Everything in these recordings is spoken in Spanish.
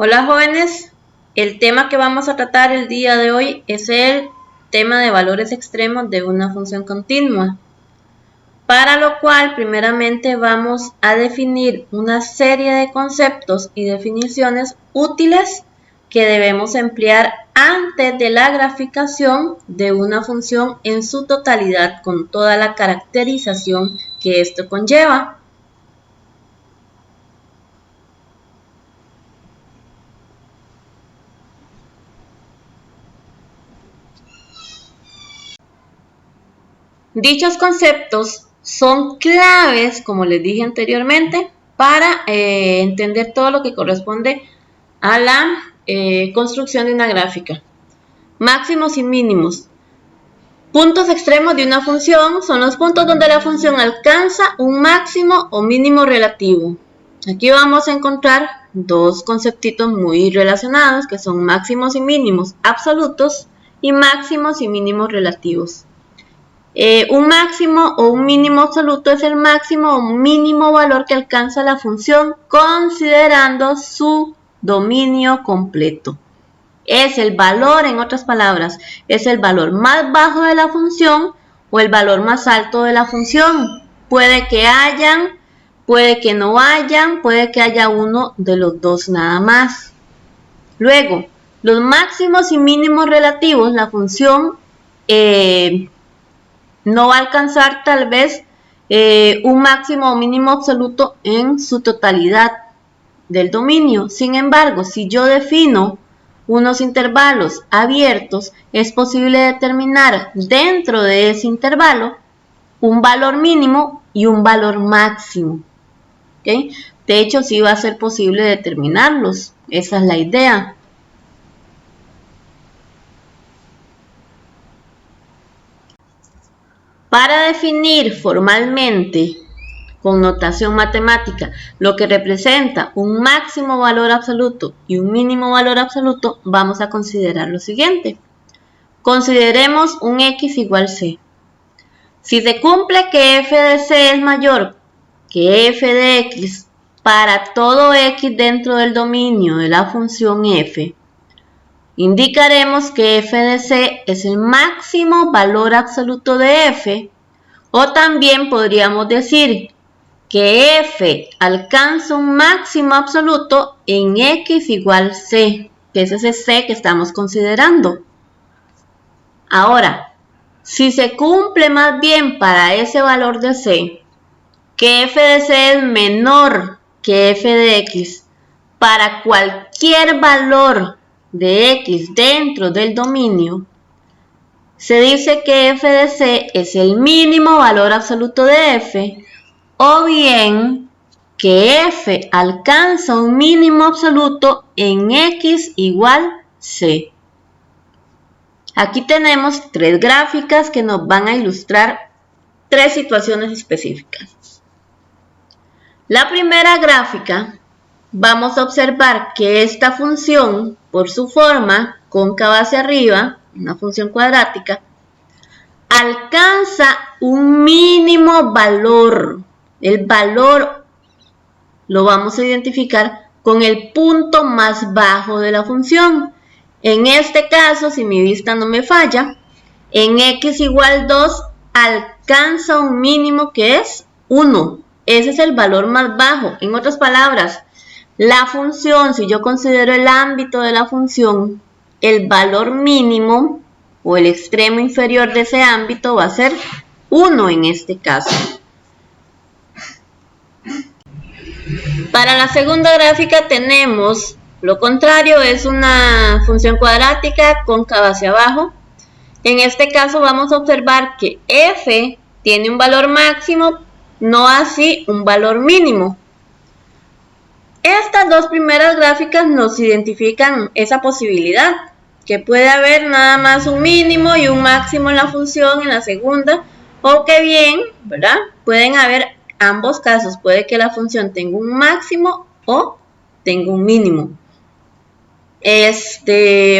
Hola jóvenes, el tema que vamos a tratar el día de hoy es el tema de valores extremos de una función continua, para lo cual primeramente vamos a definir una serie de conceptos y definiciones útiles que debemos emplear antes de la graficación de una función en su totalidad con toda la caracterización que esto conlleva. Dichos conceptos son claves, como les dije anteriormente, para entender todo lo que corresponde a la construcción de una gráfica. Máximos y mínimos. Puntos extremos de una función son los puntos donde la función alcanza un máximo o mínimo relativo. Aquí vamos a encontrar dos conceptitos muy relacionados, que son máximos y mínimos absolutos y máximos y mínimos relativos. Un máximo o un mínimo absoluto es el máximo o mínimo valor que alcanza la función considerando su dominio completo. Es el valor, en otras palabras, es el valor más bajo de la función o el valor más alto de la función. Puede que hayan, puede que no hayan, puede que haya uno de los dos nada más. Luego, los máximos y mínimos relativos, la función no va a alcanzar tal vez un máximo o mínimo absoluto en su totalidad del dominio. Sin embargo, si yo defino unos intervalos abiertos, es posible determinar dentro de ese intervalo un valor mínimo y un valor máximo. ¿Okay? De hecho, sí va a ser posible determinarlos. Esa es la idea. Para definir formalmente, con notación matemática, lo que representa un máximo valor absoluto y un mínimo valor absoluto, vamos a considerar lo siguiente. Consideremos un x igual c. Si se cumple que f de c es mayor que f de x para todo x dentro del dominio de la función f, indicaremos que f de c es el máximo valor absoluto de f, o también podríamos decir que f alcanza un máximo absoluto en x igual c, que es ese c que estamos considerando. Ahora, si se cumple más bien para ese valor de c, que f de c es menor que f de x, para cualquier valor de x dentro del dominio, se dice que f de c es el mínimo valor absoluto de f, o bien que f alcanza un mínimo absoluto en x igual c. Aquí tenemos tres gráficas que nos van a ilustrar tres situaciones específicas. La primera gráfica, vamos a observar que esta función, por su forma cóncava hacia arriba, una función cuadrática, alcanza un mínimo valor. El valor lo vamos a identificar con el punto más bajo de la función. En este caso, si mi vista no me falla, en x igual 2 alcanza un mínimo que es 1. Ese es el valor más bajo. En otras palabras, la función, si yo considero el ámbito de la función, el valor mínimo o el extremo inferior de ese ámbito va a ser 1 en este caso. Para la segunda gráfica tenemos lo contrario, es una función cuadrática cóncava hacia abajo. En este caso vamos a observar que f tiene un valor máximo, no así un valor mínimo. Estas dos primeras gráficas nos identifican esa posibilidad, que puede haber nada más un mínimo y un máximo en la función en la segunda, o que bien, ¿verdad? Pueden haber ambos casos, puede que la función tenga un máximo o tenga un mínimo.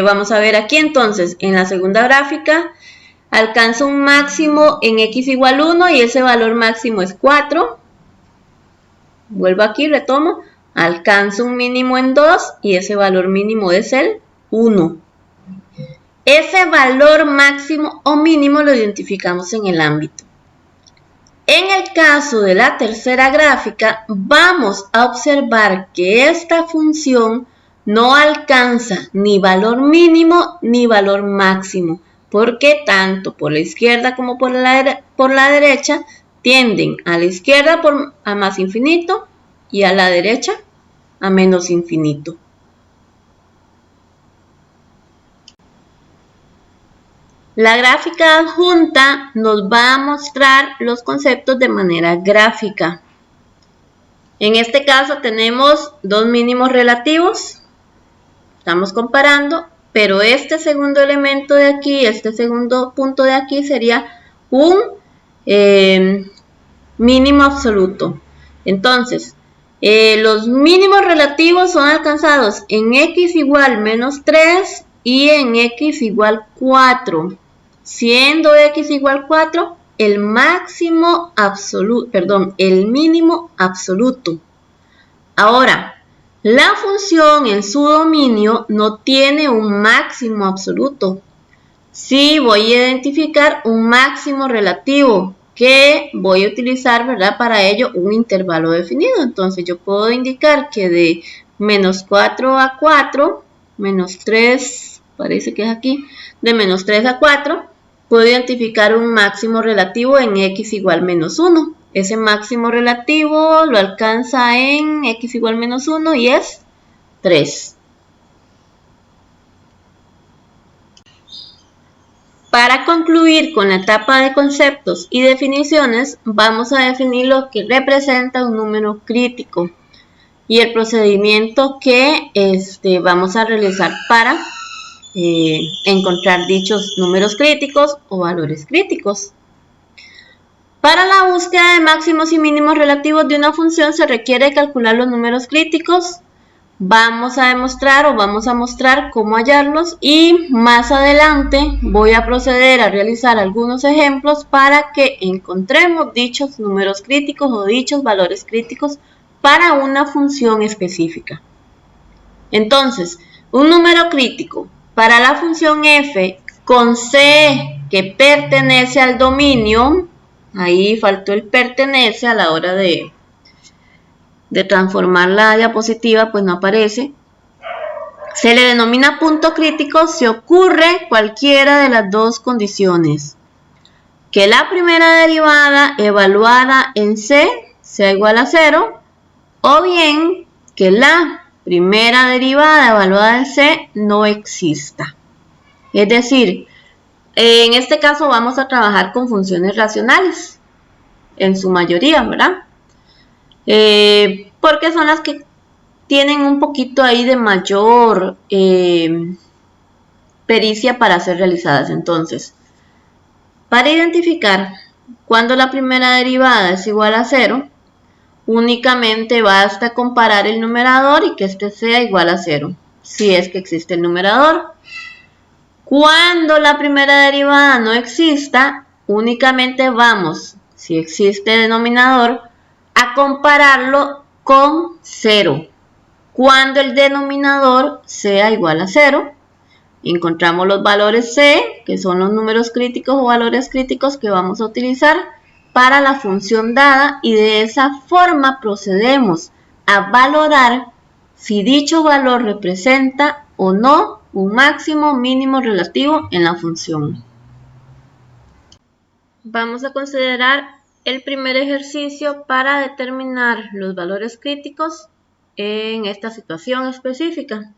Vamos a ver aquí entonces, en la segunda gráfica, alcanza un máximo en x igual 1 y ese valor máximo es 4. Vuelvo aquí, retomo. alcanza un mínimo en 2 y ese valor mínimo es el 1. Ese valor máximo o mínimo lo identificamos en el ámbito. En el caso de la tercera gráfica, vamos a observar que esta función no alcanza ni valor mínimo ni valor máximo, porque tanto por la izquierda como por la derecha tienden a la izquierda a más infinito y a la derecha a menos infinito. La gráfica adjunta nos va a mostrar los conceptos de manera gráfica. En este caso tenemos dos mínimos relativos. Estamos comparando, pero este segundo elemento de aquí, este segundo punto de aquí sería un mínimo absoluto. Entonces, los mínimos relativos son alcanzados en x igual menos 3 y en x igual 4. Siendo x igual 4, el máximo absoluto, perdón, el mínimo absoluto. Ahora, la función en su dominio no tiene un máximo absoluto. Sí voy a identificar un máximo relativo que voy a utilizar, ¿verdad? Para ello un intervalo definido. Entonces yo puedo indicar que de menos 4 a 4, menos 3, parece que es aquí, de menos 3 a 4, puedo identificar un máximo relativo en x igual menos 1. Ese máximo relativo lo alcanza en x igual menos 1 y es 3. Para concluir con la etapa de conceptos y definiciones, vamos a definir lo que representa un número crítico y el procedimiento que vamos a realizar para encontrar dichos números críticos o valores críticos. Para la búsqueda de máximos y mínimos relativos de una función se requiere calcular los números críticos. Vamos a demostrar o vamos a mostrar cómo hallarlos y más adelante voy a proceder a realizar algunos ejemplos para que encontremos dichos números críticos o dichos valores críticos para una función específica. Entonces, un número crítico para la función f con c que pertenece al dominio, ahí faltó el pertenece a la hora de transformar la diapositiva, pues no aparece. Se le denomina punto crítico si ocurre cualquiera de las dos condiciones. Que la primera derivada evaluada en C sea igual a 0, o bien que la primera derivada evaluada en C no exista. Es decir, en este caso vamos a trabajar con funciones racionales, en su mayoría, ¿verdad? Porque son las que tienen un poquito ahí de mayor pericia para ser realizadas. Entonces, para identificar cuando la primera derivada es igual a 0, únicamente basta comparar el numerador y que este sea igual a 0, si es que existe el numerador. Cuando la primera derivada no exista, únicamente vamos, si existe el denominador, a compararlo con 0. Cuando el denominador sea igual a 0, encontramos los valores C, que son los números críticos o valores críticos que vamos a utilizar para la función dada, y de esa forma procedemos a valorar si dicho valor representa o no un máximo mínimo relativo en la función. Vamos a considerar el primer ejercicio para determinar los valores críticos en esta situación específica.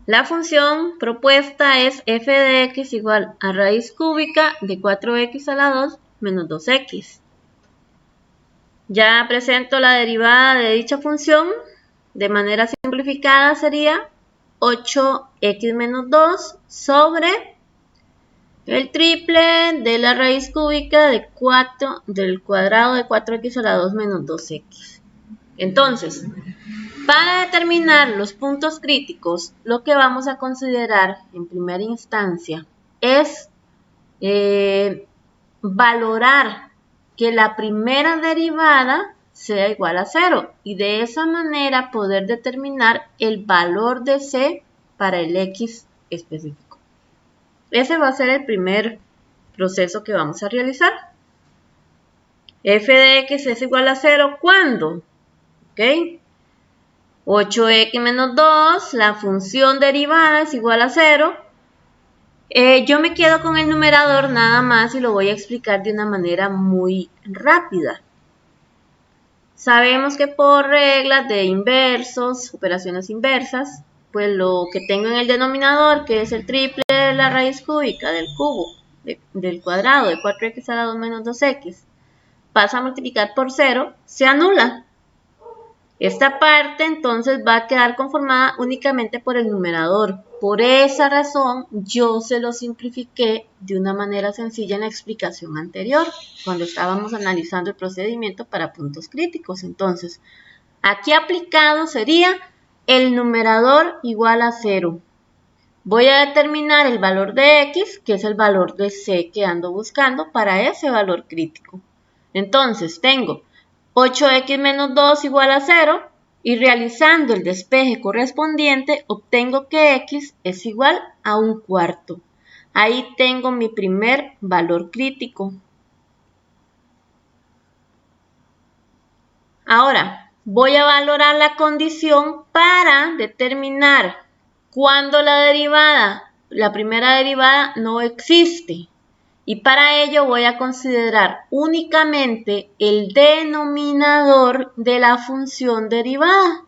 La función propuesta es f de x igual a raíz cúbica de 4x a la 2 menos 2x. Ya presento la derivada de dicha función. De manera simplificada sería 8x menos 2 sobre el triple de la raíz cúbica de 4 del cuadrado de 4x a la 2 menos 2x. Entonces, para determinar los puntos críticos, lo que vamos a considerar en primera instancia es valorar que la primera derivada sea igual a 0 y de esa manera poder determinar el valor de C para el X específico. Ese va a ser el primer proceso que vamos a realizar. F de X es igual a 0 ¿cuándo? ¿Ok? 8x menos 2, la función derivada es igual a 0. Yo me quedo con el numerador nada más y lo voy a explicar de una manera muy rápida. Sabemos que por reglas de inversos, operaciones inversas, pues lo que tengo en el denominador, que es el triple de la raíz cúbica del cubo, del cuadrado de 4x a la 2 menos 2x, pasa a multiplicar por 0, se anula. Esta parte entonces va a quedar conformada únicamente por el numerador. Por esa razón yo se lo simplifiqué de una manera sencilla en la explicación anterior, cuando estábamos analizando el procedimiento para puntos críticos. Entonces, aquí aplicado sería el numerador igual a 0. Voy a determinar el valor de X, que es el valor de C que ando buscando para ese valor crítico. Entonces, tengo 8x menos 2 igual a 0 y realizando el despeje correspondiente obtengo que x es igual a 1/4. Ahí tengo mi primer valor crítico. Ahora voy a valorar la condición para determinar cuándo la primera derivada no existe. Y para ello voy a considerar únicamente el denominador de la función derivada.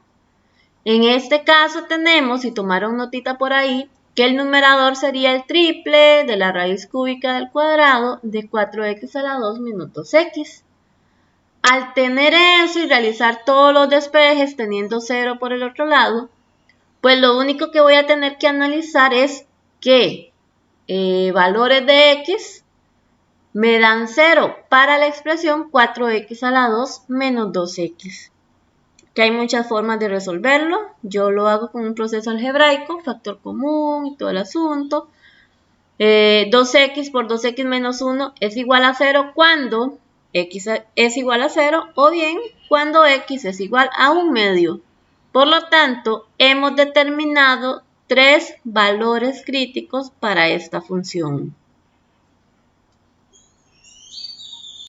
En este caso tenemos, si tomaron notita por ahí, que el numerador sería el triple de la raíz cúbica del cuadrado de 4x a la 2 menos 2x. Al tener eso y realizar todos los despejes teniendo 0 por el otro lado, pues lo único que voy a tener que analizar es que valores de x me dan 0 para la expresión 4x a la 2 menos 2x. Que hay muchas formas de resolverlo. Yo lo hago con un proceso algebraico, factor común y todo el asunto. 2x por 2x menos 1 es igual a 0 cuando x es igual a 0 o bien cuando x es igual a 1/2. Por lo tanto, hemos determinado 3 valores críticos para esta función.